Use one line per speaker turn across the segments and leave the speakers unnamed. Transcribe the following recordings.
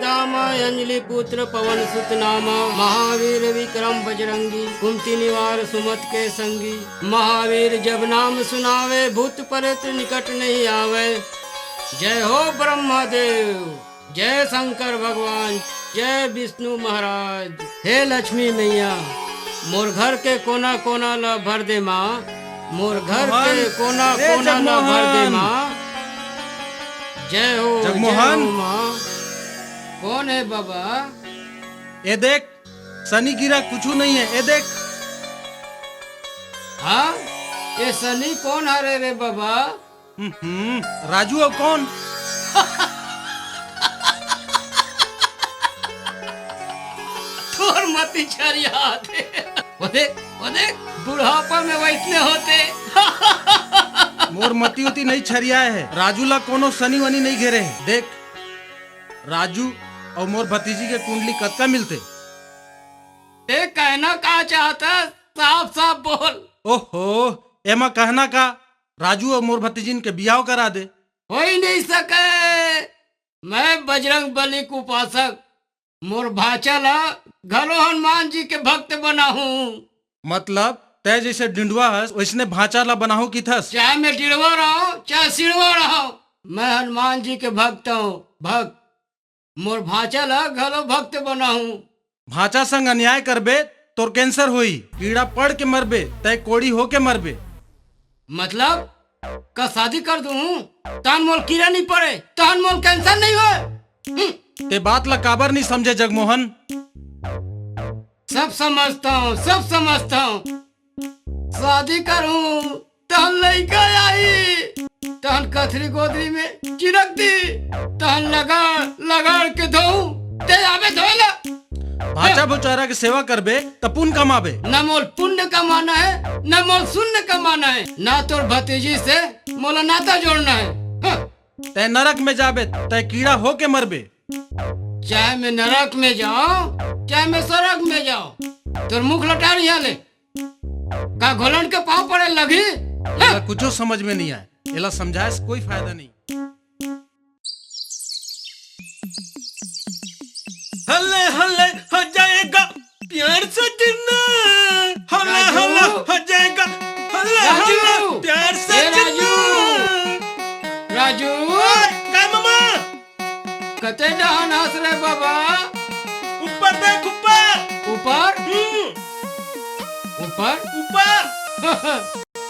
धाम अंजलि पुत्र पवन सुत नाम महावीर विक्रम बजरंगी कुमति निवार सुमत के संगी। महावीर जब नाम सुनावे भूत प्रेत निकट नहीं आवे। जय हो ब्रह्मदेव, जय शंकर भगवान, जय विष्णु महाराज। हे लक्ष्मी मैया मोर घर के कोना कोना ला भर दे माँ, मोर घर के कोना कोना ला भर दे माँ। जय हो
जगमोहन।
माँ। कौन है बाबा?
ये देख शनि गिरा कुछ नहीं है, ये देख।
हाँ ये सनी कौन हरे रे बाबा?
राजू और कौन?
तोर मती छरिया थे। वो देख बुढ़ापा में वैसने होते।
मोर मती उती नहीं छरियाए है। राजू ला कोनो शनि वनी नहीं घेरे है। देख राजू और मोर भतीजी के कुंडली कतका मिलते।
देख कहना का चाहता, साफ साफ बोल।
ओहो एमा कहना का, राजू और मोर भतीजी के बियाह करा दे।
हो ही नहीं सके। मैं बजरंग बली को उपासक, मोर भाचा ला घरो हनुमान जी के भक्त बना हूँ।
मतलब तय जैसे डिंडवा हस वैसने भाचा ला बनाहू की थस।
चाहे मैं डिड़वा रहा चाहे सिड़वा रहा, मैं हनुमान जी के भक्त हूँ। भक्त मोर भाचा ला घरो भक्त बना हूँ।
भाचा संग अन्याय करबे तोर कैंसर होई, कीड़ा पड़ के मरबे तय कोड़ी हो के मरबे।
मतलब का शादी कर दूं तहन मोल कीड़ा नहीं पड़े, तहन मोल कैंसर नहीं हो।
ते बात ला काबर नहीं समझे जगमोहन।
सब समझता हूँ, सब समझता हूँ। शादी करूं तहन लड़का आई, तहन कथरी गोदरी में चिरक दी, तहन लगाड़ के धोऊं ते आवे धोला।
भाचा बेचारा के सेवा करबे त पुण्य कमाबे।
न मोल पुण्य कमाना है न मोल शून्य कमाना है, ना तोर भतीजी से मोला नाता जोड़ना है।
तय नरक में जाबे तय कीड़ा हो के मरबे।
चाहे मैं नरक में जाऊं चाहे मैं स्वर्ग में जाऊं, तोर मुख लटा रिया ले का घोलन के पाँव पड़े लगी।
एला कुछो समझ में नहीं आए, एला समझाए से कोई फायदा नहीं।
हल्ले हल्ले हो जाएगा प्यार से जीना, हल्ले हल्ले हो जाएगा, हल्ले हल्ले प्यार से जीना।
राजू
क्या मामा?
कते जहान हंस रहे बाबा?
ऊपर देख ऊपर।
ऊपर ऊपर
ऊपर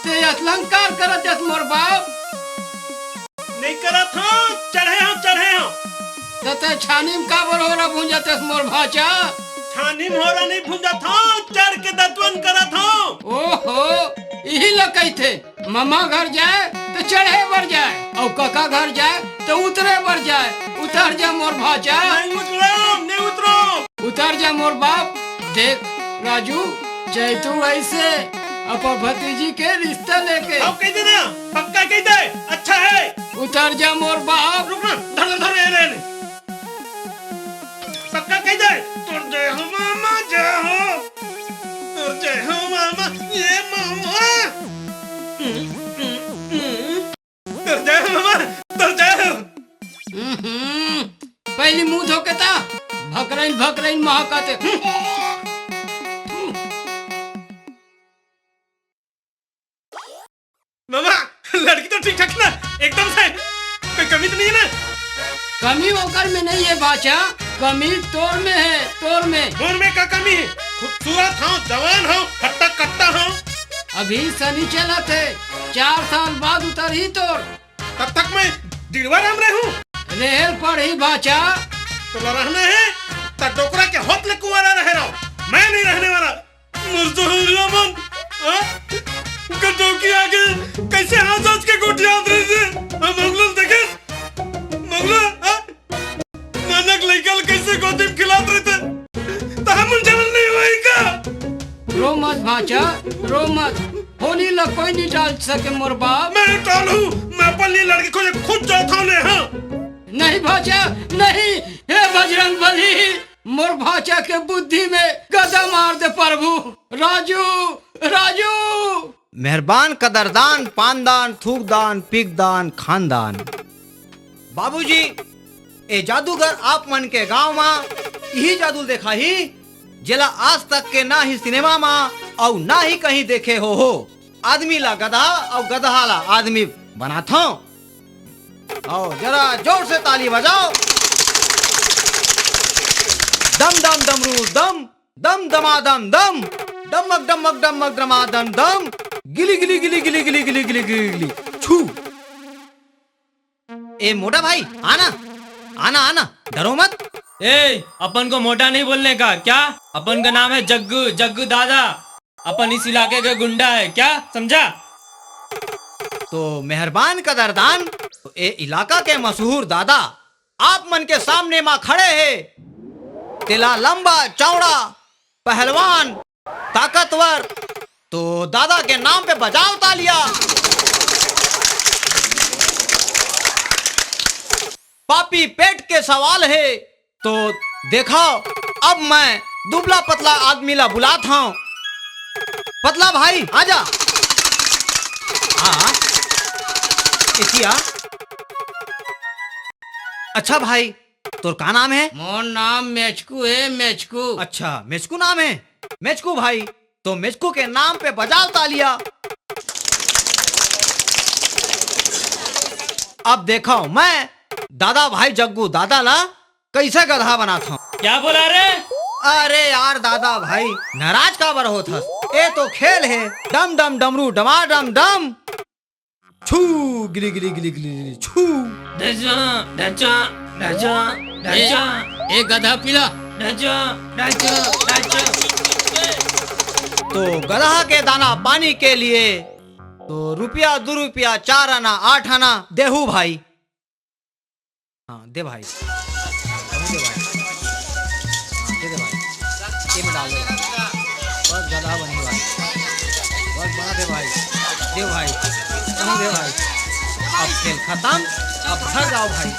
ते अलंकार करत जस मोर बाप
नहीं करा था, चढ़े हो।
तते छानी में काबर हो रहा भूंजत मोर भाचा।
छानी में हो रहा नहीं भूंजा था, चढ़ के दतवन करा था।
ओहो यही लकई थे। मामा घर जाए तो चढ़े बर जाए और काका घर जाए तो उतरे बर जाए। उतर जा मोर भाचा।
नहीं उतरो।
उतर जा मोर बाप। देख राजू चाहे तू ऐसे अपन भतीजी के रिश्ता लेके
अब कह दे ना, पक्का कह दे, अच्छा है।
उतर जा मोर बाप।
रुक ना, धर रे पक्का कह दे। तुर जय हो मामा, जय हो, तुर जय हो मामा, ये मामा। तुर जय हो मामा, तुर जय हो।
पहली मुंह धोके था भकरइन महकाते।
मामा लड़की तो ठीक ठाक ना, एकदम से कोई कमी तो नहीं है ना?
कमी ओकर में नहीं है बाचा, कमी तोर में है, तोर में।
मोर में क्या कमी है? खूबसूरत हो, जवान हो, हट्टा कट्टा हो।
अभी सनी चला थे, 4 साल बाद उतर ही तोर।
तब तक मैं डिड़वा राम रहूं।
रेल पर ही बाचा।
तो रहना है तब डोकरा के होत ले कुंवारा रह रहा हूं, मैं नहीं रहने वाला। मुर्दुलमन गड्ढों की आगे कैसे हाथ के गोटी आद रही थी। हम मंगल देखे मंगला नानक लइकल कैसे गोदी में खिलात रहे थे, तो हम जमल नहीं हुई का।
रो मत भाचा, रो मत। होली ला कोई नहीं डाल सके मोर बाप।
मैं डालू, मैं अपन लिए लड़की को खुद जाता हूं। हाँ
नहीं भाचा नहीं। हे बजरंग बली मोर भाचा के बुद्धि में गदा मार दे प्रभु। राजू राजू
मेहरबान, कदरदान, पानदान, थूकदान, पीकदान, खानदान। बाबूजी ए जादूगर आप मन के गांव में यही जादू देखा ही जेला आज तक के ना ही सिनेमा में और ना ही कहीं देखे हो। आदमी ला गधा और गधा ला आदमी बनाथो। आओ जरा जोर से ताली बजाओ। दम दम डमरू दम दम दमादम दम डमक डमक डमक डमादम दम गिली गिली गिली गिली गिली गिली गिली गिली छू। ए मोटा भाई आना आना आना, डरो मत।
ए, अपन को मोटा नहीं बोलने का क्या? अपन का नाम है जग्गू, जग्गू दादा। अपन इस इलाके का गुंडा है क्या, समझा?
तो मेहरबान कदरदान, तो ए इलाका के मशहूर दादा आप मन के सामने मां खड़े है। तिला लंबा चौड़ा पहलवान ताकतवर, तो दादा के नाम पे बजाओ तालियां। पापी पेट के सवाल है तो देखो, अब मैं दुबला पतला आदमी ला बुलाता हूं। पतला भाई आजा। हाँ इतिया। अच्छा भाई, तोर का नाम है?
मोर नाम मेचकू है, मेचकू।
अच्छा मेचकू नाम है। मेचकू भाई, तो मेचकू के नाम पे बजाओ तालियां। अब देखो मैं दादा भाई जग्गू दादा ला कैसे गधा बनाता हूँ।
क्या बोला रे?
अरे यार दादा भाई नाराज का बर होता, ये तो खेल है। डम डम डमरू डमा डम डम छू गिली गिली गिली गिली छू।
डचा डचा डचा डचा
ए गधा पिला।
डचा डचा डचा।
तो गधा के दाना पानी के लिए तो रुपया 2 रुपया 4 आना 8 आना देहू भाई। हाँ दे भाई, दे भाई, हाँ दे भाई, ये में डाल दो। बस गधा बनी भाई, बस बना दे भाई, दे भाई, दे भाई। अब खेल खत्म, अब घर जाओ भाई।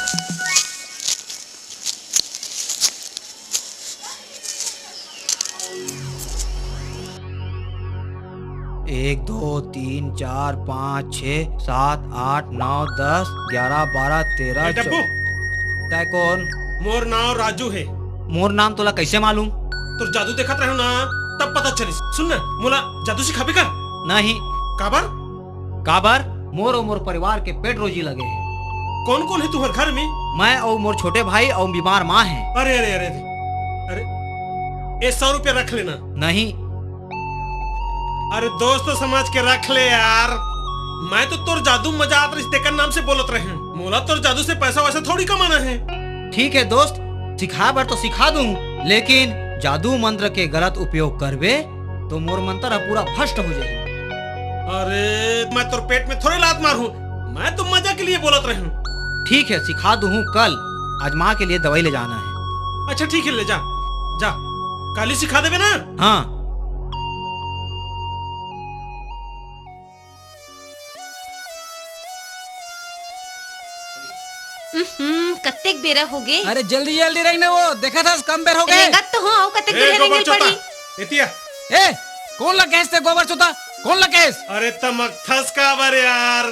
1 2 3 4 5 6 7 8 9 10 11 12 13
डब्बू,
तय कौन?
मोर नाम राजू है।
मोर नाम तोला कैसे मालूम?
तो जादू देखत रहो ना, तब पता चली। सुन ना, मोला जादू सिखाबे कर।
नहीं।
काबर?
काबर? मोर और मोर परिवार के पेट रोजी लगे है।
कौन कौन है तुम्हारे घर में?
मैं और मोर छोटे भाई और बीमार माँ है।
अरे अरे अरे अरे, ये 100 रुपया रख लेना।
नहीं।
अरे दोस्त समझ के रख ले यार। मैं तो तोर जादू मजाक रिश्ते का नाम से बोलत रहे। मोला तोर जादू से पैसा वैसा थोड़ी कमाना है।
ठीक है दोस्त, सिखा बर तो सिखा दूं, लेकिन जादू मंत्र के गलत उपयोग करबे तो मोर मंत्र पूरा भ्रष्ट हो जाएगी।
अरे मैं तोर पेट में थोड़ी लात मारूं, मैं तो मजा के लिए बोलत रही हूँ।
ठीक है सिखा दूं, कल आज माँ के लिए दवाई ले जाना है।
अच्छा ठीक है, ले जा जा, कल ही सिखा देवे ना।
हाँ।
कत्तेक बेरा हो गए।
अरे जल्दी जल्दी रही ना, वो देखा था कम बेर हो गए।
रेंगत तो हो, कत्तेक बेरा रेंगल पड़ी।
एतिया,
ए कौन ला केस ते गोबर चोता, कौन ला केस?
अरे तमक थस का बर यार।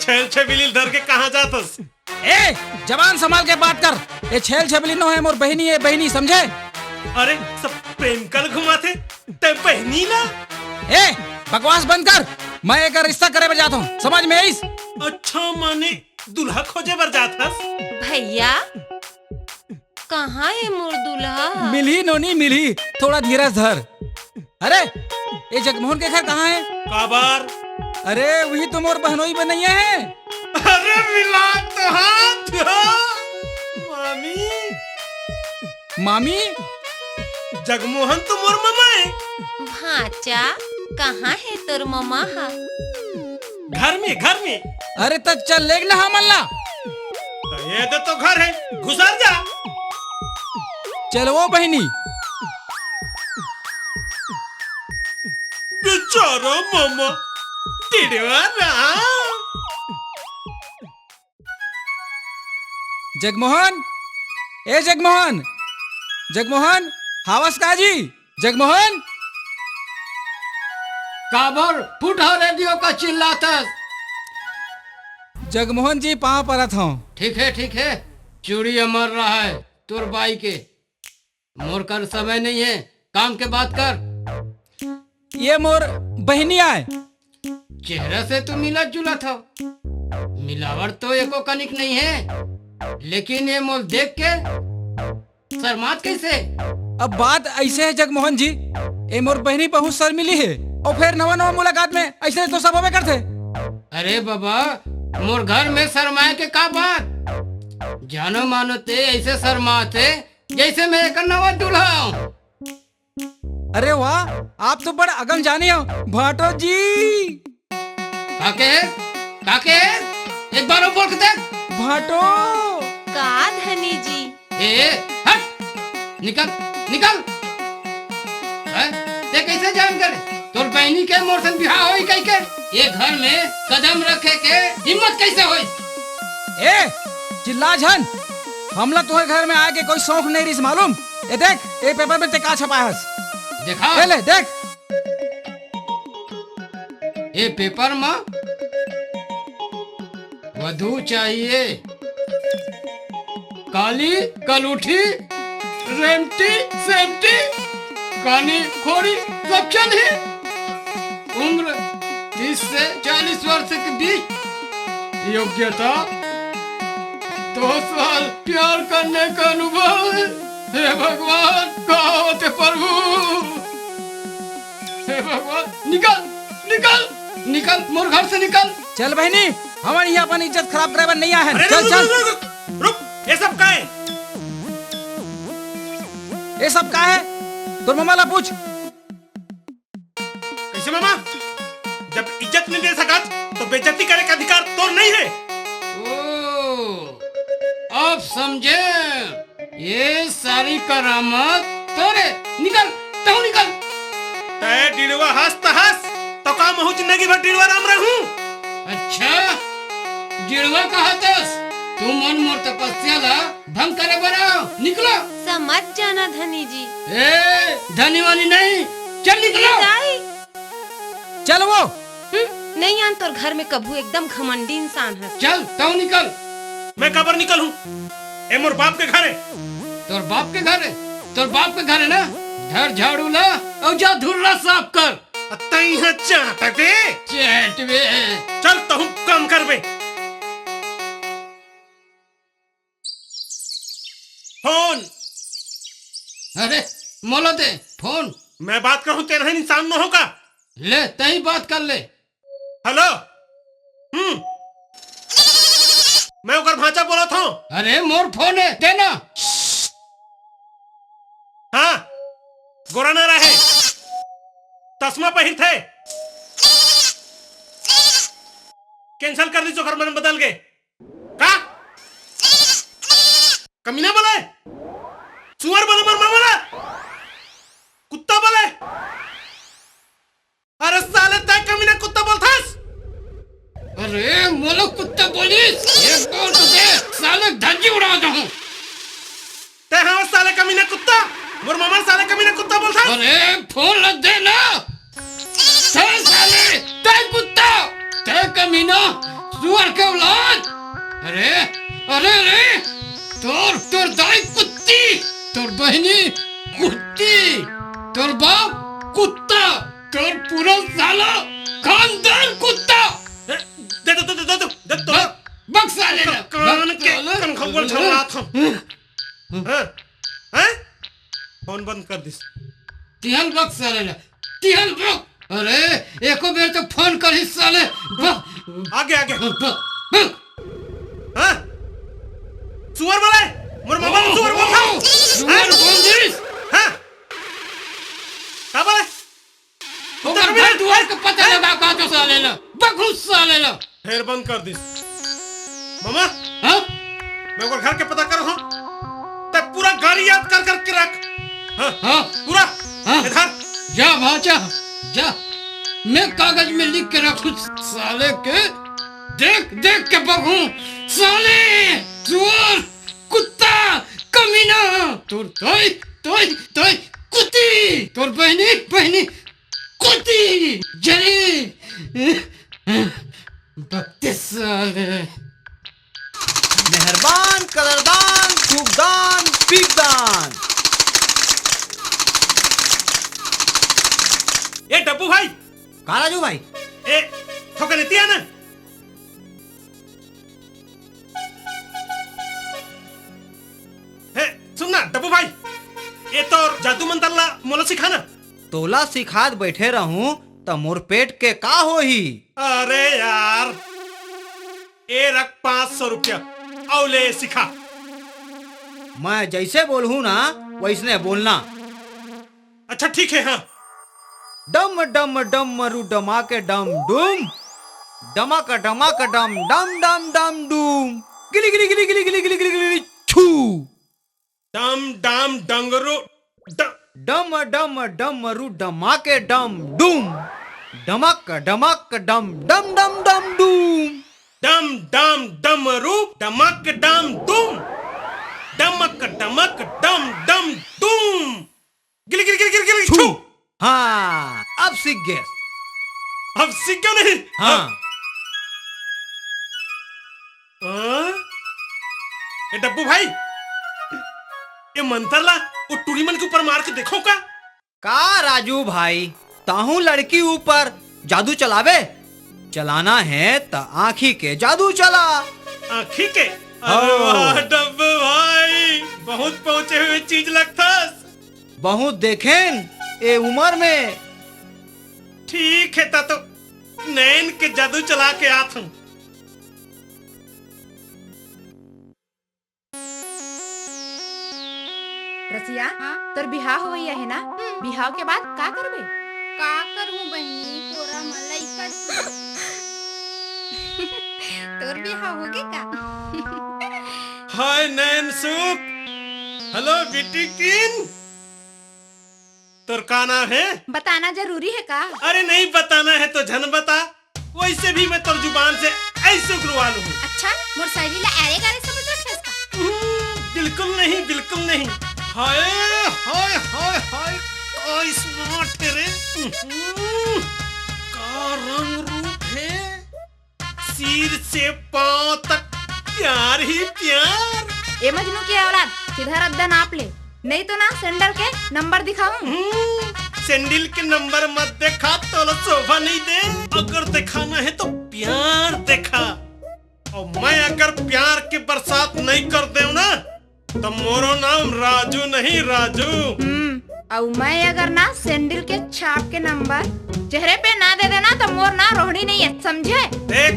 छेल छबिली धर के कहाँ जातस?
ए जवान संभाल के बात कर। ये छेल छबली नो है, मोर बहनी है, बहनी समझे?
अरे सब प्रेम कल घुमाते ते बहनी ला।
ए बकवास बंद कर, मैं एक रिश्ता करे पर जाता हूँ, समझ में आईस?
अच्छा माने दुल्हा खोजे बर जातस?
भैया कहाँ है मोर दूल्हा?
मिली नोनी मिली, थोड़ा धीरज धर। अरे ये जगमोहन के घर कहाँ है?
काबर?
अरे वही तो मोर बहनोई बनैया है।
अरे मिला तो हाथ। मामी,
मामी
जगमोहन तो मोर मामा है।
भाचा कहाँ है तोर मामा?
घर में, घर में।
अरे तक चल लेग ना हमला।
तो ये तो घर है, घुसर जा।
चलो वो बहनी।
बेचारा मामा टिड़वाना।
जगमोहन, ए जगमोहन, जगमोहन हावस काजी, जगमोहन।
काबर फुट रेडियो का चिल्लाता।
जगमोहन जी पाँव परत हूँ।
ठीक है चूड़ी अमर रहा है तुर बाई के। मोर कर समय नहीं है, काम के बात कर।
ये मोर बहनी आए।
चेहरा से तो मिला जुला था, मिलावट तो एको कनिक नहीं है, लेकिन ये मोल देख के शर्मात कैसे?
अब बात ऐसे है जगमोहन जी, ये मोर बहनी बहुत शर्मिली है और फिर नवा नवा मुलाकात में ऐसे तो सब हमें करते।
अरे बाबा, मोर घर में शर्माए के का बात? जानो मानो ते ऐसे शर्माते जैसे मैं एक नवा दूल्हा हूँ।
अरे वाह, आप तो बड़ा अगम जाने हो भाटो जी।
काके एक बार और बोल के देख।
भाटो
का धनी जी?
ए हट, निकल ते कैसे जान करे तोर बहनी के मोर संग बिहार होई कई के? ये घर में कदम रखे के हिम्मत कैसे होई?
ए चिल्ला झन, हमला तुम्हारे घर में आके कोई शौक नहीं रिस मालूम। ये देख, ये पेपर में ते का छपा है,
देखा
ले देख।
ये पेपर में वधू चाहिए, काली कलूठी रेमटी सेमटी कानी खोरी सब चल है। उम्र 30 से 40 वर्ष के बीच, योग्यता 2 साल प्यार करने का अनुभव। हे भगवान, कहाँ होते प्रभु? हे भगवान, निकल मोर घर से निकल।
चल बहनी, हमारे यहाँ अपन इज्जत खराब करे नहीं आए हैं।
अरे
चल चल।
रुक, ये सब का है?
ये सब का है? तो मामा ला पूछ।
कैसे मामा? जब इज्जत नहीं दे सका तो बेइज्जती करे का अधिकार तो नहीं है।
ओ, अब समझे? ये सारी करामत तोरे। निकल।
तय डिड़वा हंस तो का महू जिंदगी भर डिड़वा राम रहूं।
अच्छा, जिड़वा कहतस तू मन मोर तपस्या ला भंग करे बनाओ। निकलो।
समझ जाना धनी जी।
ए धनी वाली नहीं, चल निकलो।
जाई।
चल वो
नहीं आन तोर घर में कभू एकदम घमंडी इंसान है।
चल तो निकल।
मैं कबर निकलूं? ए मोर बाप के घर है।
तोर बाप के घर है? तोर बाप के घर है ना? धर झाड़ू ला और जा धुर्रा साफ कर।
तई है चाहता बे।
चेट बे।
चल तो हूँ काम कर बे। फोन।
अरे मोलो दे फोन।
मैं बात कहूँ तेरा इंसान न होगा।
ले तही बात कर ले।
हेलो। मैं ओकर भांचा बोला था।
अरे मोर फोन है, देना।
हाँ, गोरा ना रहे, तस्मा पहिर थे। कैंसल कर दी, जोकर मन बदल गए। का कमीना बोले, सुअर बोले, मरमा बोले, कुत्ता बोले। अरे साले तय कमीना कुत्ता बोलथास।
अरे मोलो कुत्ता बोलिस, एक बार तो दे, साले धज्जी उड़ा दूं।
ते हाँ साले कमीना कुत्ता, मोर मामा साले कमीना कुत्ता बोलथास।
अरे फोन लग दे ना। ते साले, ते कुत्ता, ते कमीना, सुअर के औलाद। अरे तोर दाई कुत्ती, तोर बहनी कुत्ती, तोर बाप कुत्ता, तोर पूरा साला खानदान कुत्ता।
दे दो
बक साले ना,
कन खबर छला था। हैं? फोन बंद कर दिस।
तिहल बक साले ना, तिहल बक। अरे एको बेर तो फोन कर ही साले।
आगे हाँ? सुअर बोले, मोर मामा ने सुअर बोला।
सुअर बोल दिस।
हाँ? क्या बोले?
ओकर घर दुआर के पता लगा का तो साले ना, बखुस साले ना।
फिर बंद कर दिस। मामा,
हाँ?
मैं ओकर घर के पता कर हूँ। ते पूरा गाड़ी याद कर के रख।
हाँ?
पूरा।
हाँ?
इधर।
जा भाचा, जा। मैं कागज में लिख के रखूं साले के, देख के बगू साले, सुअर, कुत्ता, कमीना, तोय कुत्ती, तोर बहनी कुत्ती, जली, बत्तीस साले।
भाई
का राजू भाई?
ए थोका नीति है ना हे सुनना डब्बू भाई ये तो जादू मंतरला मोला सिखाना।
तोला सिखात बैठे रहूं तो मोर पेट के का होही?
अरे यार ए रख 500 रुपया औ ले सिखा।
मैं जैसे बोलूं ना वैसने बोलना।
अच्छा ठीक है हाँ।
डम डम डम मरु डमा के डम डूम, डमक डमक डम डम डम डम डूम, गिली गिली गिली गिली गिली गिली गिली गिली छू,
डम डम डंगरू
डम डम डम मरु डमा के डम डूम, डमक डमक डम डम डम डम डूम,
डम डम डमरू डमक डम दुम, डमक डमक डम डम दुम, गिली गिली गिली गिली गिली छू।
हाँ अब सीख गए।
अब सीख गया नहीं?
हाँ
हाँ? ए डब्बू भाई ये मंतरला वो टूरी मन के ऊपर मार के देखो का
राजू भाई, ताहू लड़की ऊपर जादू चलावे? चलाना है तो आँखी के जादू चला।
आँखी के? अरे वाह डब्बू भाई बहुत पहुंचे हुए चीज लगता।
बहुत देखें ए उम्र में।
ठीक है तो नैन के जादू चला के आत हूँ।
रसिया तोर बिहाव होइया है ना? बिहाव के बाद का करबे?
का करूं बहनी तोरा मलाइका तोर बिहाव होगे का?
हाय नैन सुख, हेलो बेटी किन, तोर का नाम है?
बताना जरूरी है का?
अरे नहीं बताना है तो झन बता, वैसे भी मैं तोर जुबान से ऐसे उगलवा लूं।
अच्छा मोर सहेली ला अरे गारे समझ रखे इसका?
बिल्कुल नहीं बिल्कुल नहीं। हाय हाय हाय हाय का स्मार्ट है रे। का रंग रूप है, सिर से पांव तक प्यार ही प्यार।
ए मजनू की औलाद सीधा रद्दा नाप ले, नहीं तो ना सैंडल के नंबर दिखाऊं।
सैंडल के नंबर मत देखा तो सोफा नहीं दे। अगर दिखाना है तो प्यार देखा, और मैं अगर प्यार की बरसात नहीं कर दे ना तो मोरो नाम राजू नहीं राजू।
और मैं अगर ना सैंडल के छाप के नंबर चेहरे पे ना दे देना तो मोर ना रोहिणी नहीं है, समझे?
देख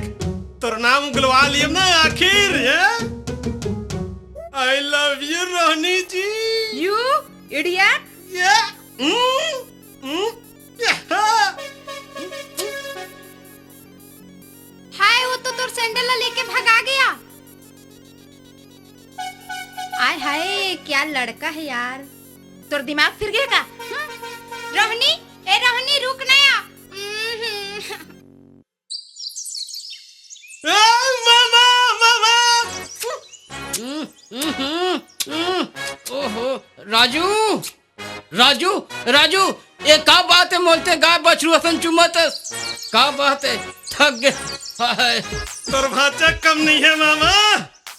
तोर नाम गुलवा लिया ना आखिर। I love you Rohini ji.
You idiot.
हाय वो तो तोर सैंडल ला लेके भगा गया।
आय हाय क्या लड़का है यार, तोर दिमाग फिर गया का?
रोहिणी ए रोहिणी रुक नया।
मामा मामा।
ओहो राजू राजू राजू, ये का बात है? मोलते गाय बछरू हसन चुमत का बात है? थक गए।
तोर भाचा कम नहीं है मामा।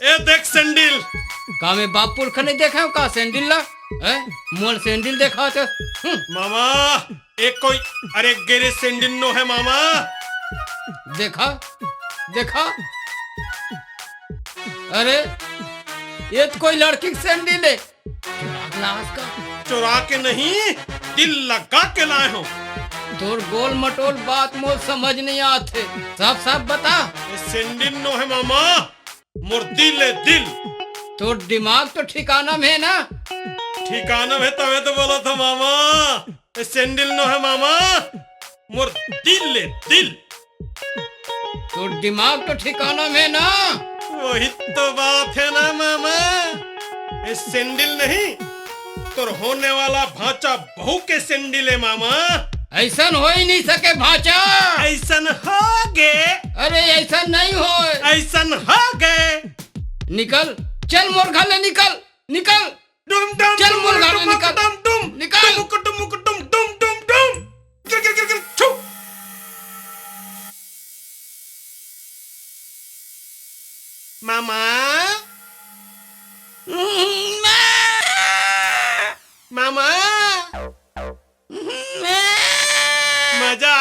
ए देख सैंडल।
का मैं बाप पुरख नहीं देखा हूँ का सैंडल ला? मोल सैंडल देखा तो
मामा एक कोई अरे गेरे सैंडल नो है मामा।
देखा देखा, अरे ये तो कोई लड़की की सैंडल है।
चुरा के नहीं दिल लगा के लाए हो।
तोर गोल मटोल बात मोल समझ नहीं आते, साफ साफ बता।
सैंडल नो है मामा, मोर दिल है दिल।
तोर दिमाग तो ठिकाना में है ना?
ठिकाना में तवे तो बोला था मामा। सैंडल नो है मामा, मोर दिल है दिल।
तोर दिमाग तो ठिकाना में ना?
वही तो बात है ना मामा। सैंडल नहीं तोर होने वाला भाचा बहू के सैंडल है मामा।
ऐसा हो ही नहीं सके भाचा।
ऐसा हो गए।
अरे ऐसा नहीं हो।
ऐसा हो गए।
निकल चल मोर घर ले, निकल निकल।
डुम डुम
चल मोर घर ले, निकल
डुम डुम
निकल।
डुम डुम डुम डुम डुम डुम गिर गिर गिर गिर छू। मामा मामा मजा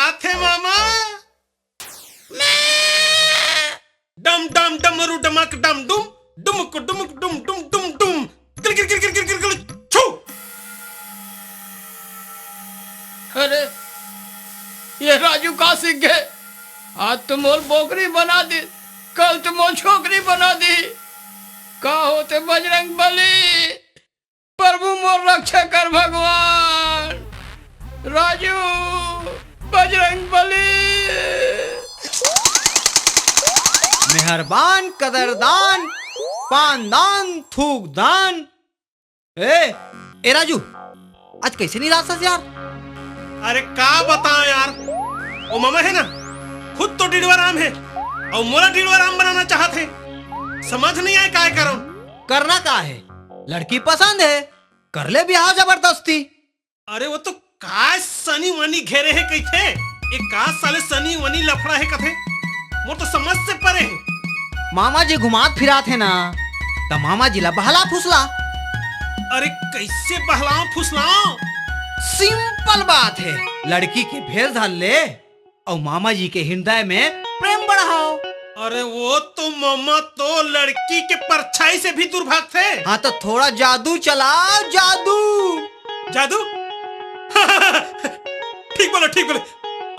डमाक डम डुम डुमक डुमक डुम डुम डुम डुम किल किल किल किल किल किल किल छू।
अरे ये राजू कहाँ सीख गए? आज तो मोल बोकरी बना दी, कल तो मोल छोकरी बना दी। का होते बजरंग बली, प्रभु मोर रक्षा कर भगवान। राजू, बजरंग बली।
मेहरबान, कदरदान, पानदान, थूकदान। ए राजू, आज कैसे नहीं रात यार?
अरे का बताएं यार, वो मामा है ना, खुद तो डिडवा राम है और मोला डिडवा राम बनाना चाहते। समझ नहीं आए काय करो।
करना का है? लड़की पसंद है, कर ले ब्याह जबरदस्ती।
अरे वो तो का सनी वनी घेरे है कैथे, एक का साले सनी वनी लफड़ा है कथे, वो तो समझ से परे है।
मामा जी घुमात फिरात है ना, तो मामा जी ला बहला फुसला।
अरे कैसे बहलाओ फुसलाओ?
सिंपल बात है, लड़की के भेज धर ले और मामा जी के हृदय में प्रेम बढ़ाओ।
अरे वो तो मामा तो लड़की के परछाई से भी दूर भागते।
हाँ तो थोड़ा जादू चलाओ, जादू।
जादू? ठीक बोलो ठीक बोलो,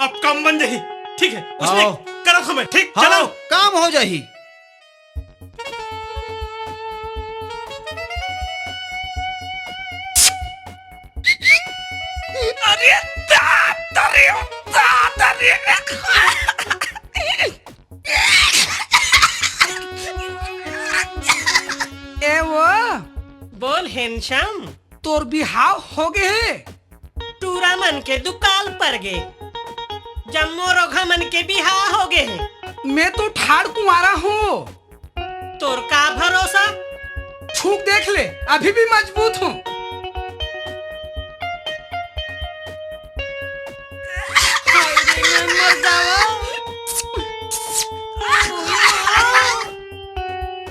अब काम बन जाही। ठीक है उसमें
आओ।
करो हमें, ठीक
हाँ,
चलाओ।
काम हो जाही।
अरे दात, अरे दात, अरे
ए वो
बोल हैंडसम,
तोर बिहाव हो गए है?
टूरा मन के दुकाल पर गे, जम्मो रोघा मन के बिहार हो गए है।
मैं तो ठाड़ कुंवारा हूँ।
तोर का भरोसा?
छूक देख ले, अभी भी मजबूत हूँ।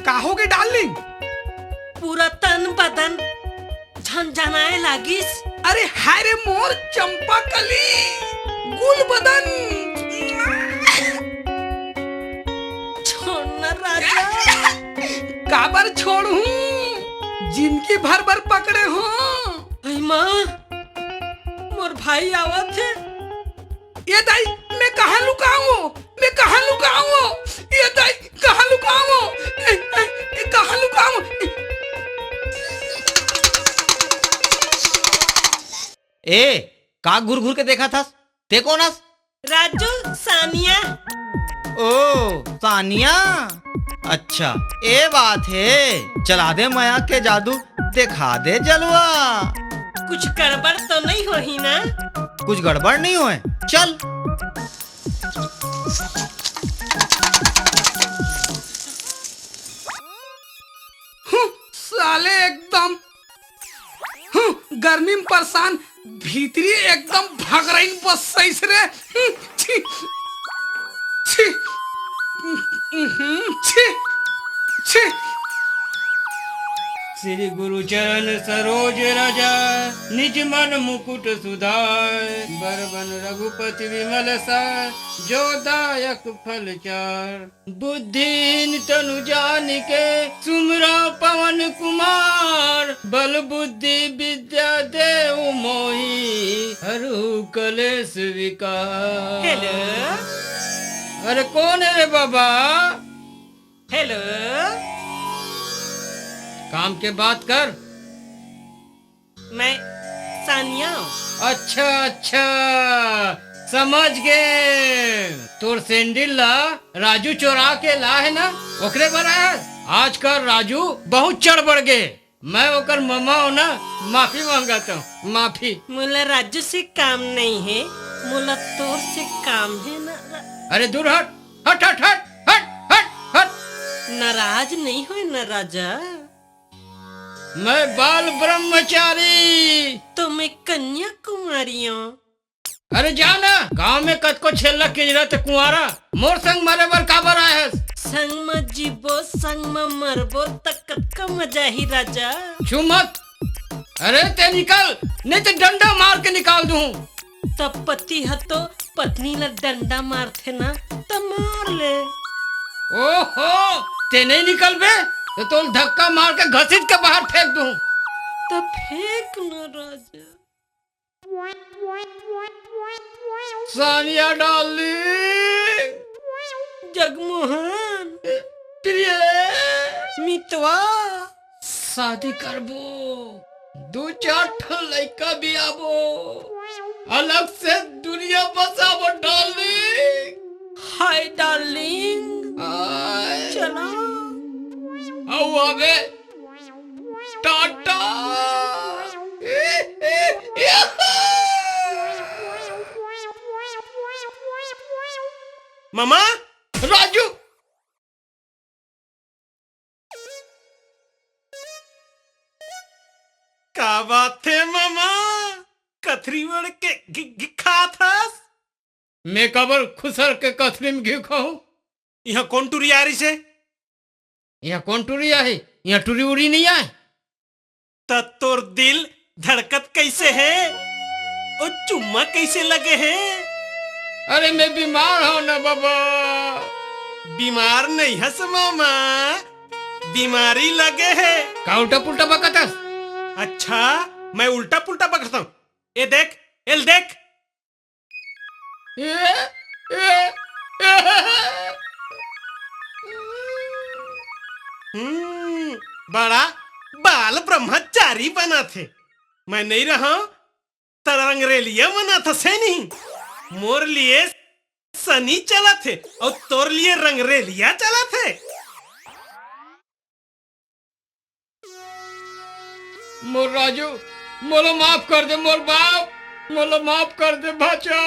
काहोगे डार्लिंग?
पूरा तन बदन झनझनाए लागिस।
अरे हाय रे मोर चंपा कली, गुल बदन।
छोड़ना राजा।
काबर छोड़ू, जिनकी भर भर पकड़े हो।
अई माँ, मोर भाई आवत है।
ये दाई, मैं कहाँ लुकाऊं? मैं कहाँ लुकाऊं? ये दाई, कहाँ लुकाऊं? कहाँ लुकाऊं?
ए का घुर घुर के देखा था? ते कौन हस?
राजू, सानिया।
ओ सानिया, अच्छा ये बात है। चला दे माया के जादू, दिखा दे जलवा।
कुछ गड़बड़ तो नहीं होही ना?
कुछ गड़बड़ नहीं हुए, चल।
साले एकदम गर्मी में परेशान, भीतरी एकदम भाग रही बस सही से रे। छी छी छी छी।
श्री गुरु चरण सरोज राजा, निज मन मुकुट सुधार। बरबन रघुपति विमल सार, जो दायक फल चार। बुद्धिहीन तनु जानिके, सुमिरो पवन कुमार। बल बुद्धि विद्या देहु मोहि, हरहु कलेश विकार।
हेलो।
अरे कौन है रे बाबा?
हेलो।
काम के बात कर।
मैं सानिया।
अच्छा अच्छा, समझ गए। तोर सैंडल ला राजू चोरा के ला है ना, ओकरे पर आया। आजकल राजू बहुत चढ़ बढ़ गए। मैं ओकर ममा हूँ ना, माफी मांगता हूँ, माफी।
मुला राजू से काम नहीं है, मुला तोर से काम है ना।
अरे दूर हट हट हट हट हट हट हट।
नाराज नहीं हो ना राजा?
मैं बाल ब्रह्मचारी।
तो मैं कन्या कुमारी हूँ।
अरे जाना, गांव में कत को छेलक के जरूरत कुंवारा, मोर संग मारे बर काबर आए है?
संग में जीबो, संग में मरबो, तक का मजा ही राजा।
छू मत। अरे ते निकल, नहीं तो डंडा मार के निकाल दूं।
तब पति है तो पत्नी ला डंडा मारते ना, तो मार ले।
ओहो, ते नहीं निकल बे तो तोल धक्का मार के घसीट के बाहर फेंक दूं।
तो फेंक न राजा।
सानिया डार्लिंग,
जगमोहन,
प्रिय,
मितवा,
शादी करबो, 2-4 ठो लड़का भी आबो, अलग से दुनिया बसाबो डार्लिंग।
हाय डार्लिंग,
हाय।
चला।
आओ आवे, टाटा।
मामा,
राजू,
का बात थे मामा? कथरी वड़ के खा था?
मैं कबर खुसर के कथरी में घी खाऊं।
यहाँ कौन टूरी आ रही से?
यहाँ कौन टूरिया है? यहाँ टूरी उड़ी नहीं आए।
तोर दिल धड़कत कैसे है और चुम्मा कैसे लगे हैं?
अरे मैं बीमार हूं ना बाबा।
बीमार नहीं हस मामा, बीमारी लगे है।
का उल्टा पुल्टा बकतस?
अच्छा, मैं उल्टा पुल्टा बकता हूँ। ये देख, एल देख। बड़ा बाल ब्रह्मचारी बना थे। मैं नहीं रहा तरंगरेलिया बना था से नहीं। मोर लिए सनी चला थे और तोर लिए रंगरेलिया चला थे।
मोर राजू, मोला माफ कर दे मोर बाप, मोला माफ कर दे भाचा।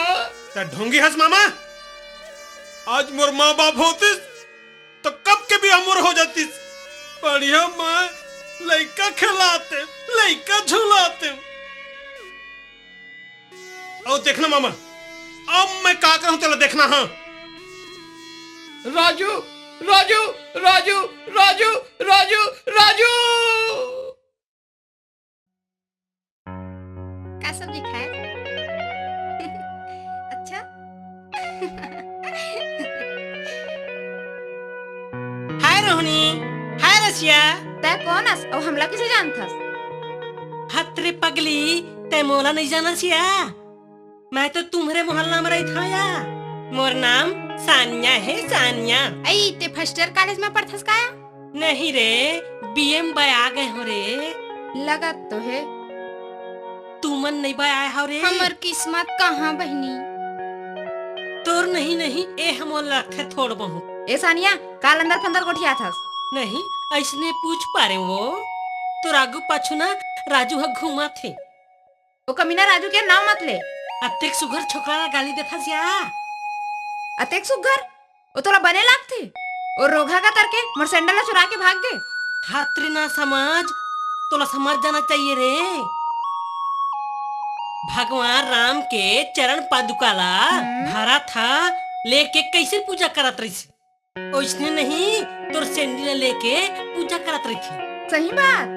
तो ढोंगी हंस मामा, आज मोर माँ बाप होतीस तो कब के भी अमर हो जातीस। बढ़िया माँ लड़का खिलाते, लड़का झुलाते। और देखना मामा, अब मैं का करूं तेरा देखना। हाँ
राजू, राजू, राजू, राजू, राजू, राजू।
क्या सब्जी खाए? अच्छा।
हाय रोहनी, हाय रसिया।
तै कौन हस और हमला किसे जानथस?
हतरे पगली, ते मोला नहीं जाना सिया। मैं तो तुम्हारे मोहल्ला में रही था या। मोर नाम सानिया है, सानिया।
आई ते फर्स्ट ईयर कॉलेज में पढ़थस काया?
नहीं रे, बीएम बाय आ गए हो रे।
लगत तो है।
तू मन नहीं बाय आया हो रे।
हमर किस्मत कहाँ बहनी?
तोर नहीं, ए हम लगते थोड़ बहुत।
ए सानिया, काल अंदर फंदर गोठिया थस।
नहीं, ऐसने पूछ पा रहे वो। तो रागू पाछू ना राजू हक घुमा थे।
वो कमीना राजू के नाम मत ले।
अतेक सुघर छोकरा गाली देता सिया।
अतेक सुघर? वो तोला बने लागथे। और रोगा का तरके मोर सैंडल चुरा के भाग गए।
हात्री ना समझ, तोला समझ जाना चाहिए रे। भगवान राम के चरण पादुकाला भरा था लेके कैसे पूजा करत रही थी। उसने नहीं, तोर सैंडल लेके पूजा करत रही थी।
सही बात।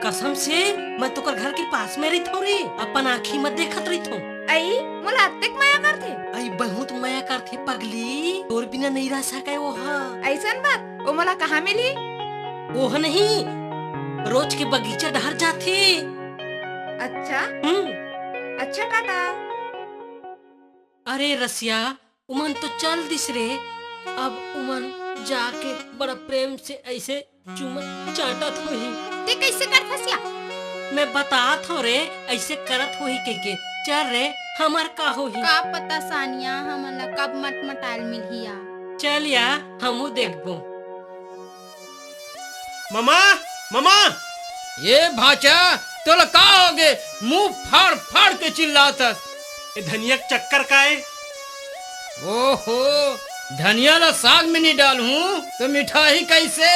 कसम से मैं तो घर के पास में रही थो रे, अपन आँखी में देखत रही थो।
आई मोला अतेक माया करथे।
आई बहुत माया करथे पगली, तोर बिना नहीं रह सके वो। हाँ
ऐसन बात? वो मोला कहाँ मिली?
वो नहीं, रोज के बगीचा डहर जाथे।
अच्छा। अच्छा टाटा।
अरे रसिया, उमन तो चल दिस रे। अब उमन जाके बड़ा प्रेम से ऐसे चुमन चाटत होही।
ते कैसे करथस या?
मैं बतात हो रे, ऐसे करत होही के चल रे, हमार का होही।
का पता सानिया, हमला कब मटमटाल मिलही या।
चल या, हमू देखबो।
मामा, मामा।
ये भाचा, तोला का हो गे? मुंह फाड़ फाड़ के चिल्लातस।
ये धनिया चक्कर का है?
ओहो, धनिया ला साग में नहीं डालूं तो मिठाई कैसे?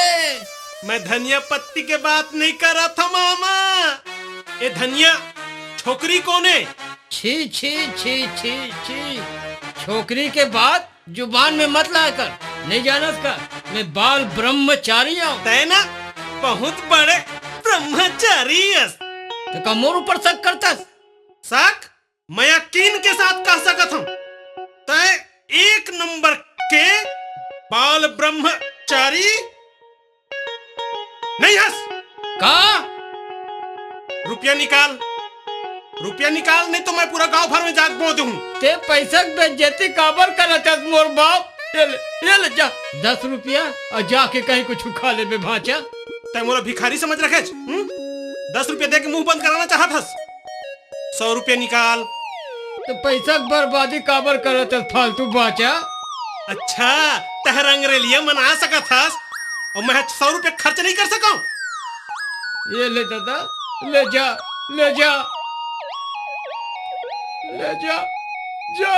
मैं धनिया पत्ती के बात नहीं कर रहा था मामा। ये धनिया छोकरी कौन है?
छी छी छी छी छी। छोकरी के बाद जुबान में मत लाया कर। नहीं जानत का, मैं बाल ब्रह्मचारी हूँ।
तय ना बहुत बड़े ब्रह्मचारी।
तो का मोर ऊपर शक करता?
शक मैं यकीन के साथ कह सकता हूँ। तय एक नंबर के बाल ब्रह्म रुपया निकाल, रुपया निकाल, नहीं तो मैं पूरा गांव भर में जाग बो दूं।
ते पैसा के बेइज्जती काबर करत है मोर बाप। ये ले जा 10 रुपया और जाके कहीं कुछ खा ले बे भाचा।
तै मोरा भिखारी समझ रखे 10 रुपया दे के मुंह बंद कराना चाहत हस। 100 रुपया निकाल।
तो पैसा के बर्बादी काबर करत है फालतू बाचा।
अच्छा तह रंगरेलिया मना सकत हस और मैं 100 रुपया खर्च नहीं कर सकूं।
ये ले दादा, ले जा, ले जा, ले जा, जा।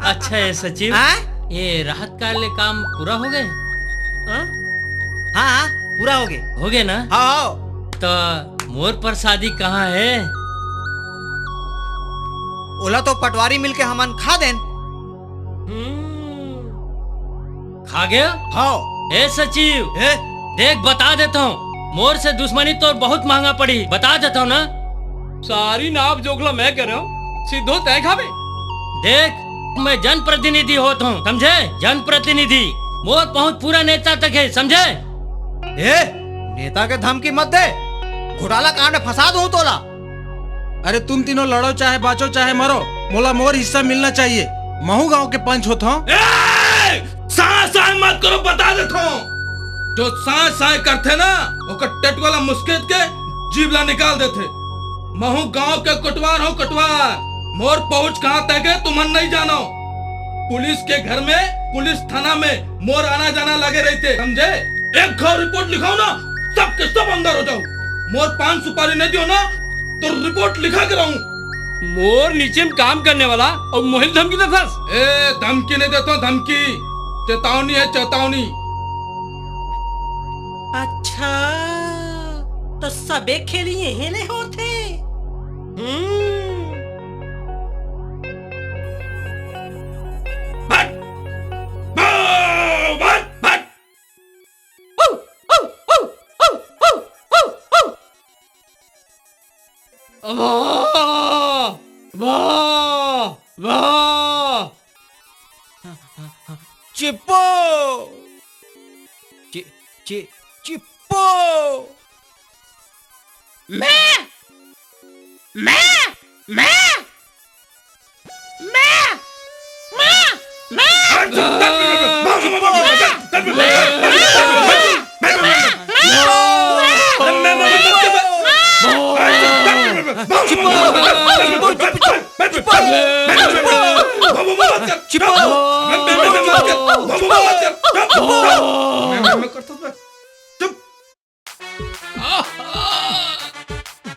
अच्छा है सचिव, ये राहत कार्य काम पूरा हो गए?
हाँ पूरा हो गए।
हो गए ना?
हाँ।
तो मोर पर शादी कहाँ है?
ओला तो पटवारी मिलके हमन खा देन।
खा गया?
हाँ।
ए सचिव, देख बता देता हूँ, मोर से दुश्मनी तो बहुत महंगा पड़ी, बता देता हूँ ना।
सारी नाप जोखला मैं कर रहा हूँ, सीधो तय खावे।
देख मैं जनप्रतिनिधि होता हूँ, समझे? जनप्रतिनिधि, मोर पहुँच पूरा नेता तक है, समझे?
नेता के धमकी मत दे, घोटाला कांड में फंसा दूं तोला।
अरे तुम तीनों लड़ो चाहे बाचो चाहे मरो, मोला मोर हिस्सा मिलना चाहिए। महू गांव के पंच होता हूँ।
साय मत करो, बता देता हूँ। जो साय करते ना ओकर टट वाला मुस्केत के जीवला निकाल देते। महू गांव के कटवार हो, कटवार। मोर पहुंच कहाँ तक है तुम नहीं जानो। पुलिस के घर में, पुलिस थाना में मोर आना जाना लगे रहते, समझे? एक घर रिपोर्ट लिखाओ ना, सब के सब अंदर हो जाओ। मोर 5 सुपारी नहीं दियो ना तो रिपोर्ट लिखा के रहूं।
मोर नीचे में काम करने वाला और मोहिल धमकी देता।
धमकी नहीं देता, धमकी, चेतावनी है, चेतावनी।
अच्छा तो सबे खेली यही ले होते।
वाह वाह वाह।
चिप्पो चिप्पो।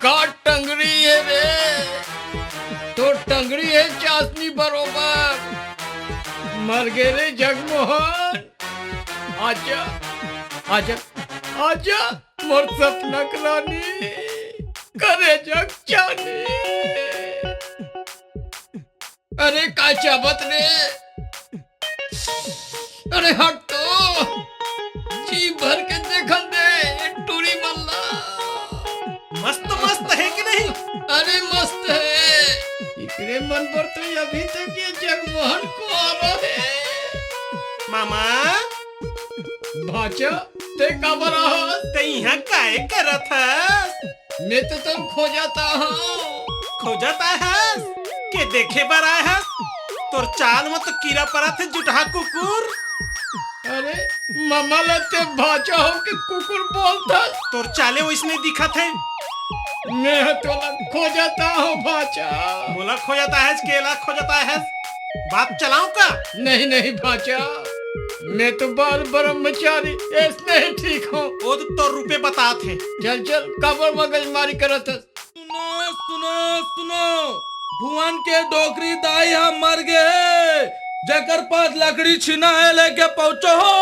का टंगड़ी है रे, तो टंगड़ी है चाशनी बरोबर। मर गए रे जगमोहन। आजा आजा आजा मोर सपना रानी, करे जग जानी। अरे का चाबत रे, अरे हट तो, जी भर के देखन दे ये टूरी मल्ला।
मस्त मस्त है कि नहीं?
अरे मस्त है। इकरे मन पर तो अभी तक ये जगमोहन को आ रहा है।
मामा
भाचा ते का बरा
ते यहाँ काय करत है?
मैं तो तुम खो जाता हूँ।
खो जाता है के देखे बर आया है? तोर चाल में तो कीड़ा पड़ा थे, जुटहा कुकुर।
अरे मामा लगते भाचा हो कि कुकुर बोलता।
तोर चाले वैसने दिखा थे।
मैं तो खो जाता हूँ भाचा।
मोला खो जाता है, केला खो जाता है। बात चलाऊं का?
नहीं नहीं भाचा, मैं तो बाल ब्रह्मचारी, ऐसे ही ठीक हूँ।
वो तो रुपए बता थे।
चल चल काबर मगजमारी करत।
सुनो सुनो सुनो, भुवन के डोकरी दाई हम मर गए, जकर पास लकड़ी छीना है लेके पहुंचो हो।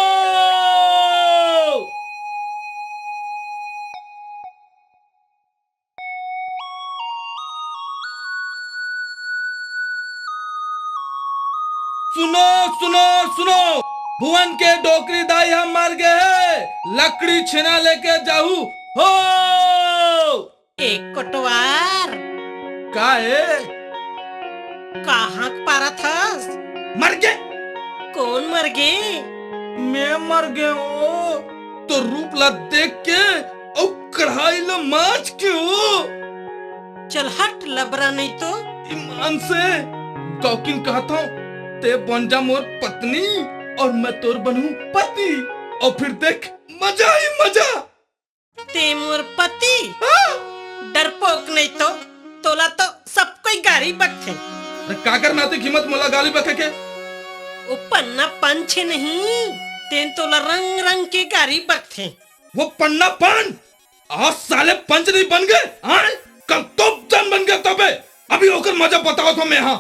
सुनो सुनो सुनो, भुवन के डोकरी दाई हम मर गए, लकड़ी छीना लेके जाहू हो।
एक कटवार
का है?
कहाँ पारा था?
मर गए,
कौन मर गए?
मैं मर गया हो तो रूप ला देख के और कढ़ाई ला माच के हो।
चल हट लबरा नहीं तो।
ईमान से कौकिन कहता हूँ ते बन जा मोर पत्नी और मैं तोर बनूं पति और फिर देख मजा ही मजा।
ते मोर पति डरपोक नहीं तो तोला तो सब कोई गाड़ी बखे।
काकर नाते कीमत मोला गाली बके के
वो पन्ना पंछे नहीं तेन तोला रंग रंग के गाड़ी बखे।
वो पन्ना पान आज साले पंच नहीं बन गए हाँ कल तो जन बन गए तबे अभी होकर मजा बताओ तो मैं हाँ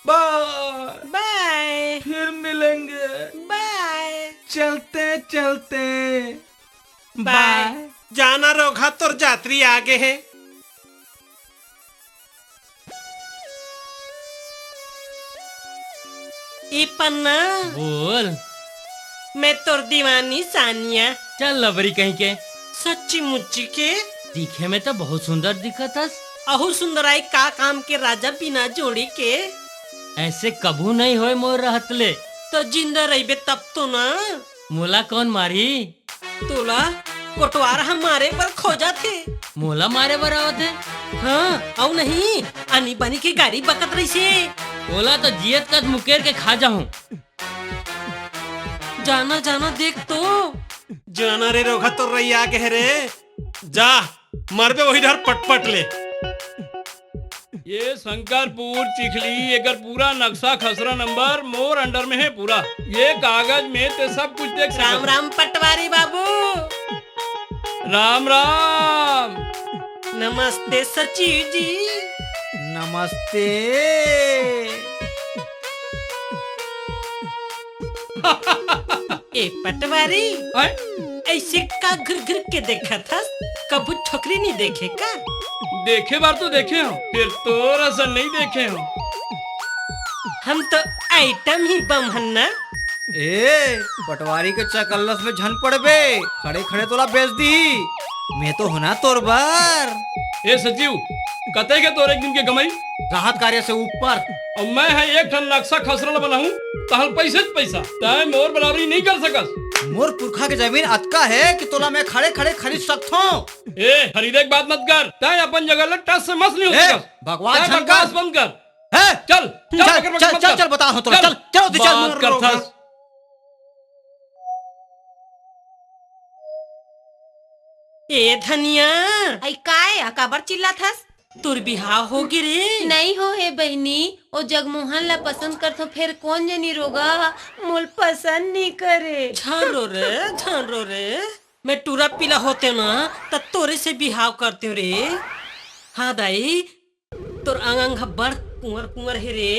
बाय
बाय
फिर मिलेंगे
बाय
चलते चलते
बाय।
जाना रोगा तोर जात्री आगे है।
ए पन्ना
बोल।
मैं तोर दीवानी सानिया।
चल लबरी कहीं के।
सच्ची मुच्ची के
दिखे में तो बहुत सुंदर दिखत हस।
अहू सुंदराई का काम के राजा बिना जोड़ी के।
ऐसे कभू नहीं होए मोर रहतले।
तो जिंदा रहिबे तब तो ना।
मोला कौन मारी?
तोला कोटवार हमारे पर खोजा थे।
मोला मारे बरावत है।
हाँ औ नहीं आनी बनी के गाड़ी बकत रही से।
ओला तो जियत कद मुकेर के खा जाऊं।
जाना जाना देख तो।
जाना रे रोगा तोर रही आगे है रे। जा मर पे वही डर पटपट ले।
ये शंकरपुर चिखली एकर पूरा नक्शा खसरा नंबर मोर अंडर में है पूरा। ये कागज में ते सब कुछ देख सकत।
राम राम पटवारी बाबू।
राम राम।
नमस्ते सचिव जी।
नमस्ते।
ए पटवारी
आए?
ऐसे का घुर घुर के देखा था कबू छोकरी नहीं देखे का?
देखे बार तो देखे हो फिर तो रसन नहीं देखे हो।
हम तो आइटम ही बम हन्ना।
ए पटवारी के चकल्लस में झन पड़बे खड़े खड़े तोला बेच दी। मैं तो होना तोर बार।
ए सचिव कते के तोर एक दिन के कमाई
राहत कार्य से ऊपर
और मैं है एक ठन नक्शा खसरा बनाऊं तहल पैसे ज पैसा तय मोर बराबरी नहीं कर सकस।
मोर पुरखा के जमीन अतका है कि तोला मैं खड़े खड़े खरीद सकता हूँ।
ए खरीदे की बात मत कर तय अपन जगह ले टस से मस नहीं हो सकस।
भगवान
तय
शंकर।
बकवास बंद कर।
है?
चल
चल
चल
चल चल चल बता तोला चल चलो तो चल
बात कर थस।
ए धनिया
आई काय अकाबर चिल्ला थस।
तोर बिहाव हो गे रे।
नहीं हो हे बहनी ओ जगमोहन ला पसंद कर तो फिर कौन जनी रोगा मोल पसंद नहीं करे।
झारो रे मैं टूरा पीला होते ना त तोरे से बिहाव करते हो रे। हाँ दाई तोर अंग बड़ कुंवर कुंवर है रे।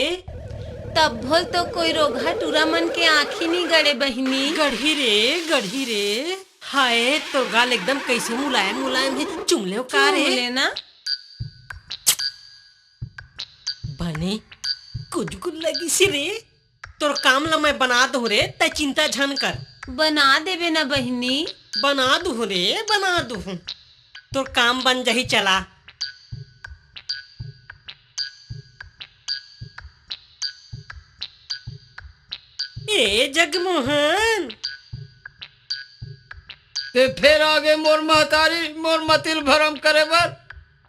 तब भोल तो कोई रोगा टूरा मन के आँखी नहीं गड़े बहनी।
गढ़ी रे हाय तोर गाल एकदम कैसे मुलायम मुलायम है। चुमले का रे
लेना
बने कुछ कुछ लगी सी रे। तोर काम ला मैं बना दूं रे तै चिंता झन कर।
बना देवे ना बहनी।
बना दूं रे बना दूं। तोर काम बन जाही चला। ए जगमोहन
ते फिर आगे मोर महतारी मोर मतिल भरम करे बर।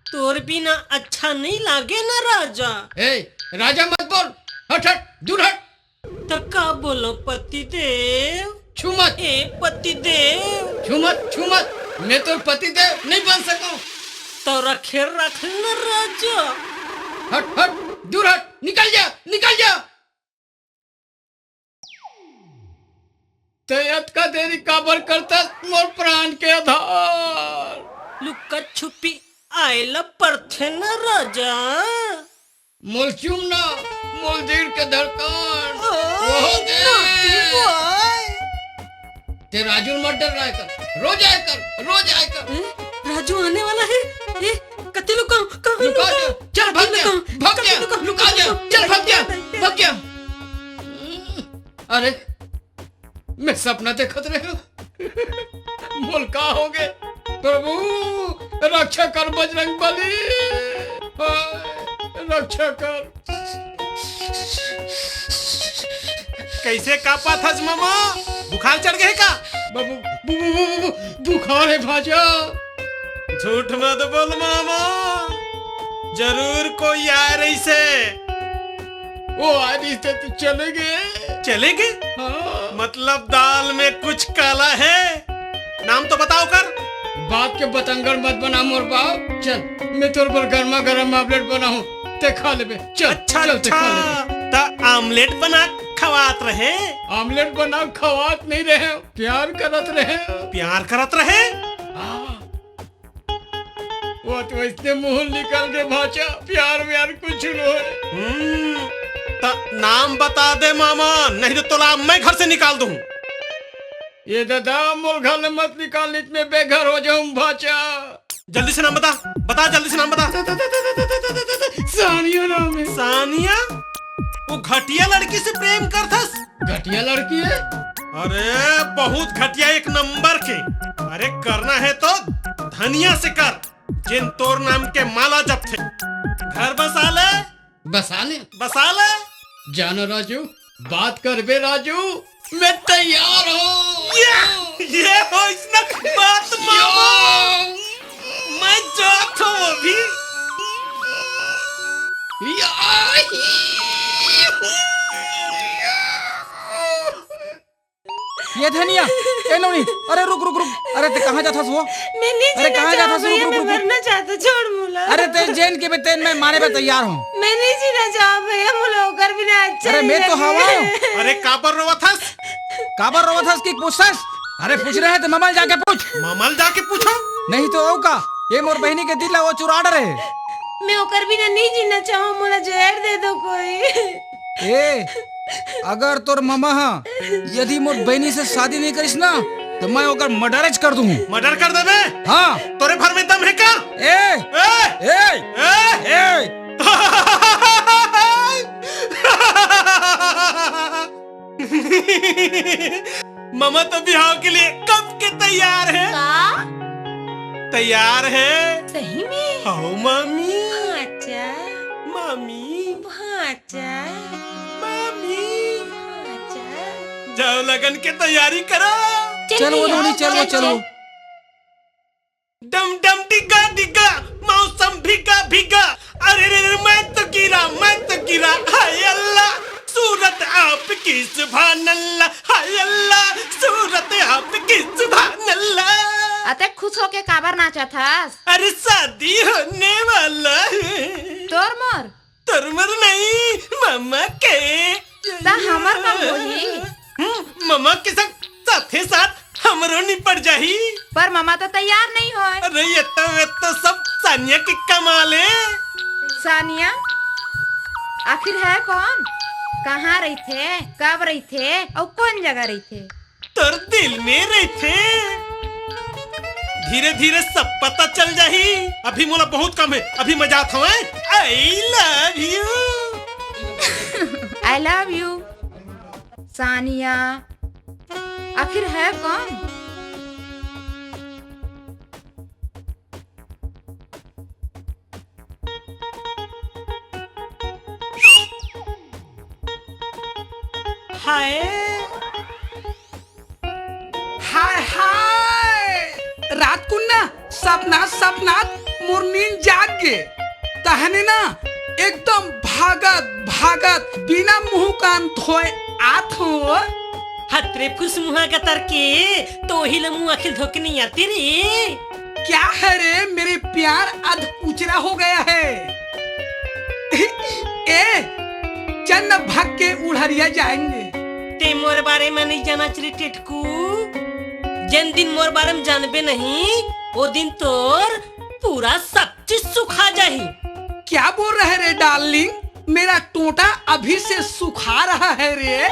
तोर बिना अच्छा नहीं लागे ना राजा।
ए राजा मत बोल हट हट दूर हट।
तो का बोलो पति देव।
छू मत
ए पति देव
छू मत मैं तो पति देव नहीं बन सकूं।
तो रखे रख ना राजा।
हट हट दूर हट निकल जा। तैयत का देरी काबर करता मोर प्राण के आधार।
लुक्का छुपी आयला परथे न राजा।
मोल चुमना मोल दिल के धड़कन
ओ,
ते राजू मत डर रहा कर रोज आए कर।
राजू आने वाला है। ए कते लुका
लुका जा चल भाग जा लुका जा चल भाग जा। अरे मैं सपना देखत रहे हो। मोल का हो गए प्रभु रक्षा कर बजरंग बली रक्षा कर।
कैसे कापा था मामा? बुखार चढ़ गए का?
बुखार है भाजा।
झूठ मत बोल मामा, जरूर कोई आ रही से।
वो आदि से तो चले गए।
चले गए?
हाँ।
मतलब दाल में कुछ काला है। नाम तो बताओ कर।
बात के बतंगड़ मत बना मोर बाप। चल मैं तोर पर गर्मा गर्म आमलेट बनाऊं, ते खा लेबे। चल
अच्छा
चल ते खा लेबे।
ता आमलेट बना खवात रहे?
आमलेट बना खवात नहीं रहे, प्यार करत रहे।
प्यार करत रहे?
वो तो इसने मुंह निकल के भाचा, प्यार व्यार कुछ नहीं।
ता नाम बता दे मामा, नहीं तो तोला मैं घर से निकाल दूं।
ये दादा मोल घर में मत निकाल, इतने बेघर हो जाऊं भाचा।
जल्दी से नाम बता, बता जल्दी से नाम बता।
सानिया नाम है।
सानिया? वो घटिया लड़की से प्रेम करथस?
घटिया लड़की है?
अरे बहुत घटिया, एक नंबर के। अरे करना है तो धनिया से कर, जिन तोर नाम के माला जप थे। घर बसा ले।
बसा ले?
बसा ले।
जानो राजू, बात कर बे राजू, मैं तैयार हूँ।
ये हो इसना बात मामा, मैं जात हूँ अभी।
ये धनिया, ए नौनी, अरे रुक रुक रुक, अरे ते कहाँ जाता वो?
मैं नहीं
अरे
जीना
कहाँ जाता
चाहता भैया, मैं मरना चाहता, छोड़ मुला।
अरे ते जैन के बेतेन मैं मारे पे तैयार हूँ।
मैं नहीं जीना चाहता भैया, मुला होकर बिना अच्छा
अरे मैं तो हवा हूँ।
अरे काबर रोवथस?
काबर रोवथस की पूछस? अरे पूछ रहे थे ममल जाके पूछ।
ममल जाके पूछो?
नहीं तो औ का, ये मोर बहनी के दिल वो चुरा रहे।
मैं होकर बिना नहीं जीना चाहूँ, मुला जहर दे दो कोई।
ए, अगर तोर ममा यदि मोर बहनी से शादी नहीं करिस ना, तो मैं ओकर मर्डरज कर दूँ।
मर्डर कर देबे?
हाँ।
तोरे भर में दम है का?
ए, ए, ए, ए।
मामा तो बिहाव के लिए कब के तैयार है? तैयार है?
सही में?
हाँ मामी।
अच्छा
मामी।
अच्छा
मामी। जाओ लगन के तैयारी करो।
चलो नौनी, चलो चलो।
डम डम डिगा डिगा, मौसम भीगा भीगा। अरे रे मैं तो गिरा, हाय अल्लाह सूरत आपकी सुभान अल्लाह, हाय अल्लाह सूरत आपकी सुभान अल्लाह।
अते खुश होके काबर नाचा था?
अरे शादी होने वाला है।
तोर मोर
नहीं, मामा के।
ता हमर कब होही?
मामा के साथे साथ हमरो निपट जाही।
पर मामा तो तैयार नहीं होए।
अरे ये तो सब सानिया की कमाल है।
सानिया आखिर है कौन? कहाँ रही थे, कब रही थे और कौन जगह रही थे?
तोर दिल में रही थे। धीरे धीरे सब पता चल जाही। अभी मोला बहुत कम है, अभी मजा था। आई love you.
I love you. Sania आखिर है कौन?
हाय
हाय हाय, रात को ना सपना मोर नींद जाग गे। तहने ना एकदम भागत बिना मुंह कान धोए आत हो।
हतरे फुस मुहा का तरके तो ही मुंह अखिल धोके नहीं आती रे।
क्या है रे, मेरे प्यार अध कुचरा हो गया है। ए चल न भाग के उड़हरिया जाएंगे।
ते मोर बारे में नहीं जाना चाहिए टेटकू। जिन दिन मोर बारे में जानबे नहीं, वो दिन तोर पूरा सब चीज सुखा जाही।
क्या बोल रहे रे डार्लिंग, मेरा टोटा अभी से सुखा रहा है रे।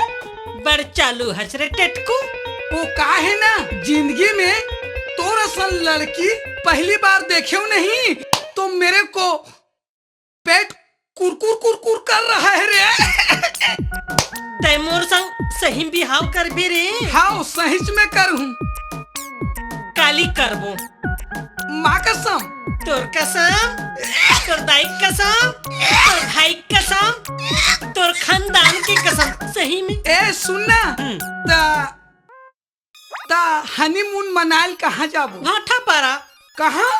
बड़ चालू हंस रे टेटकू।
वो का है ना, जिंदगी में तोर असल लड़की पहली बार देखे नहीं तो मेरे को पेट कुरकुर कर रहा है रे।
ते मोर संग सही बिहाव कर बे रे।
हाँ सही में करूँ।
काली करबो।
माँ कसम।
तोर कसम, तोर दाई कसम, तोर भाई कसम, तोर खानदान की कसम, सही में।
ए सुनना, ता हनीमून मनाइल कहाँ जाबो?
भाठा पारा।
कहाँ?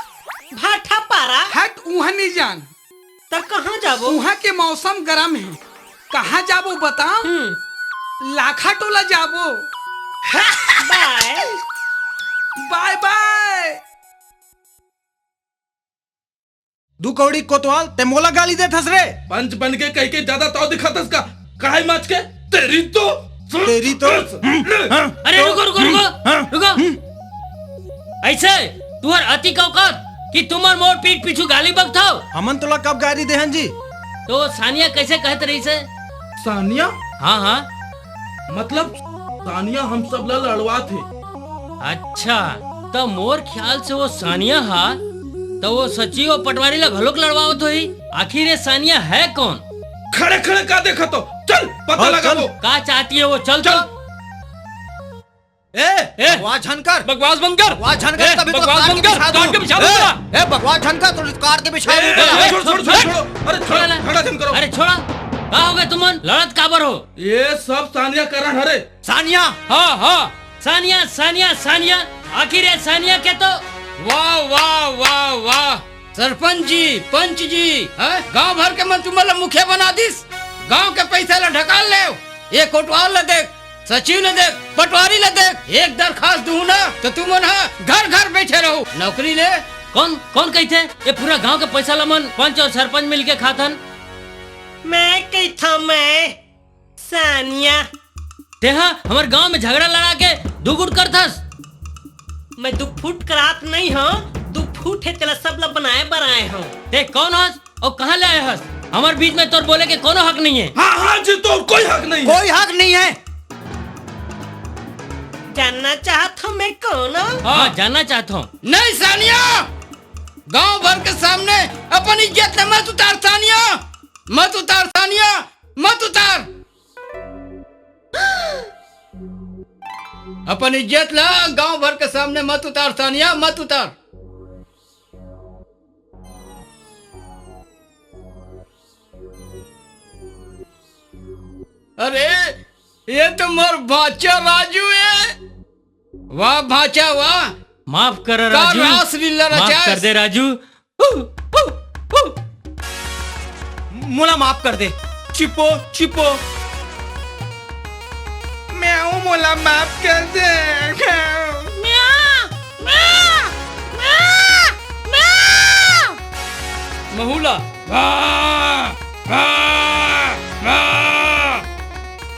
भाठा पारा।
हट, वहाँ नहीं जान।
तब कहाँ जाबो?
वहाँ के मौसम गर्म है। कहाँ जाबो बताओ? लाखा टोला जाबो।
Bye
bye bye.
दू कौड़ी कोतवाल ते मोला गाली दे थस रे।
पंच बन के कह के ज्यादा ताव दिखातस का काहे माच के तेरी तो
अरे रुको रुको रुको रुको। ऐसे तुहर अति कौकत कि तुमर मोर पीठ पीछू गाली बकथाओ।
हमन तोला कब गाली देहन जी?
तो सानिया कैसे कहत रही से?
सानिया?
हाँ हाँ,
मतलब सानिया हम सब ला लड़वा थे।
अच्छा, तो मोर ख्याल से वो सानिया हा तो वो सची और पटवारी ला घलोक लड़वाओ तो ही। आखिर ये सानिया है कौन?
खड़े खड़े का देखा तो चल पता लगा वो
का चाहती है वो। चल
चल।
ए
बकवास झनकर,
बकवास बंद कर।
बकवास झनकर, तभी तो
बकवास
कार के
बंद कर,
बिछा
कार के बिछा
दूं।
दूंगा।
ए बकवास झनकर, तो कार के बिछा
ए,
दूंगा।
छोड़ छोड़ छोड़ छोड़। अरे छोड़ खड़ा जन करो।
अरे छोड़ा, का हो गए तुमन? लड़त काबर हो?
ये सब सानिया करण हरे।
सानिया?
हाँ हाँ, सानिया सानिया सानिया। आखिर ये सानिया के तो
वाह वाह वाह वाह। सरपंच जी, पंच जी, गांव भर के मन तुम्हारा मुखिया बना दिस। गांव के पैसा ला ढकाल ले। ये कोटवाल ला देख, सचिव ने देख, पटवारी ले देख। एक दरखास्त दूं ना तो तुम घर घर बैठे रहो, नौकरी ले।
कौन कौन कहते? ये पूरा गांव के पैसा लमन पंच और सरपंच मिलके खातन।
मैं कही था, मैं सानिया।
तेहा हमारे गांव में झगड़ा लड़ा के दुगुट करथस।
मैं 2 फुट करात नहीं हूँ, 2 फुट है तेरा सब ला बनाए बनाए हूँ।
ते कौन हस और कहाँ ले आए हस? हमारे बीच में तोर बोले के कोनो हक नहीं है।
हाँ हाँ जी, तो कोई हक नहीं है।
कोई हक नहीं है।
जानना चाहता हूँ मैं कौन हूँ?
हाँ, जानना चाहता हूँ।
नहीं सानिया, गांव भर के सामने अपन इज्जत न मत उतार सानिया, मत उतार सानिया, मत उतार। अपन इज्जत ला गांव भर के सामने मत उतार सानिया, मत उतार। अरे ये तो मोर भाचा राजू है। वाह भाचा वाह।
माफ कर
का
राजू,
रास लीला
माफ
रचास।
कर दे राजू।
मोला माफ कर दे।
चिपो चिपो।
मैं मोला माफ कर दे।
महुला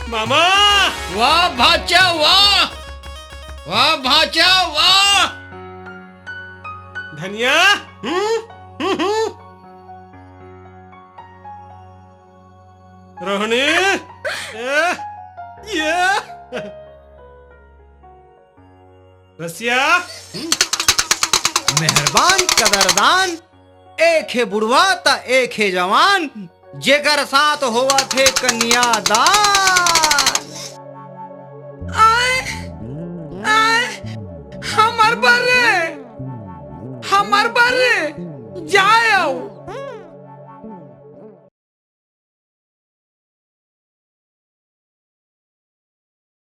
मामा
वाह भाचा वाह, वाह भाचा वाह।
धनिया। रोहिणी। ये रसिया।
मेहरबान कदरदान, एक है बुढ़वा ता एक है जवान, जेकर साथ होवा थे कन्यादान।
आए आए हमार बारे जाओ।